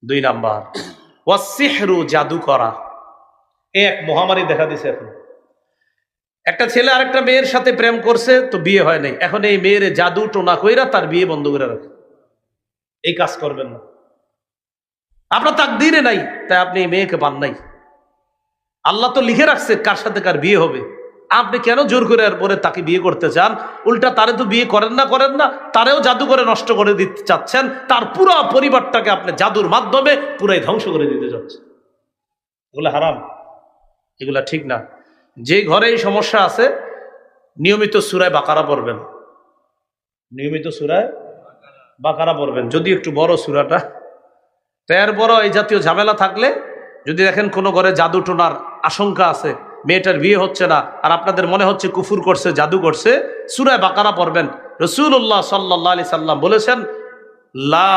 2 number ওয়াসিহরু, জাদু করা। এক মহামারী দেখা দিছে এখন। একটা ছেলে আরেকটা মেয়ের সাথে প্রেম করছে, তো বিয়ে হয় নাই, এখন এই মেয়ের জাদু টোনা কইরা তার বিয়ে বন্ধ করে রাখে। এই কাজ করবেন না, আপনার তাকদীরে নাই, তাই আপনি এই মেয়েকে পান নাই। আল্লাহ তো লিখে রাখছে কার সাথে কার বিয়ে হবে। আপনি কেন জোর করে আর পরে তাকে বিয়ে করতে চান? উল্টা তারে তো বিয়ে করেন না, তারেও জাদু করে নষ্ট করে দিতে চাচ্ছেন। তার পুরো পরিবারটাকে আপনি জাদুর মাধ্যমে পুরাই ধ্বংস করে দিতে চাচ্ছেন। এগুলো হারাম, এগুলা ঠিক না। যে ঘরে এই সমস্যা আছে, নিয়মিত সূরা বাকারা পড়বেন, নিয়মিত সূরা বাকারা পড়বেন, যদি একটু বড় সূরাটা। তো এরপরও এই জাতীয় ঝামেলা থাকলে, যদি দেখেন কোনো ঘরে জাদু টোনার আশঙ্কা আছে, মেয়েটার বিয়ে হচ্ছে না, আর আপনাদের মনে হচ্ছে কুফুর করছে, জাদু করছে, সূরা বাকারা পড়বেন। রাসূলুল্লাহ সাল্লাল্লাহু আলাইহি সাল্লাম বলেছেন, লা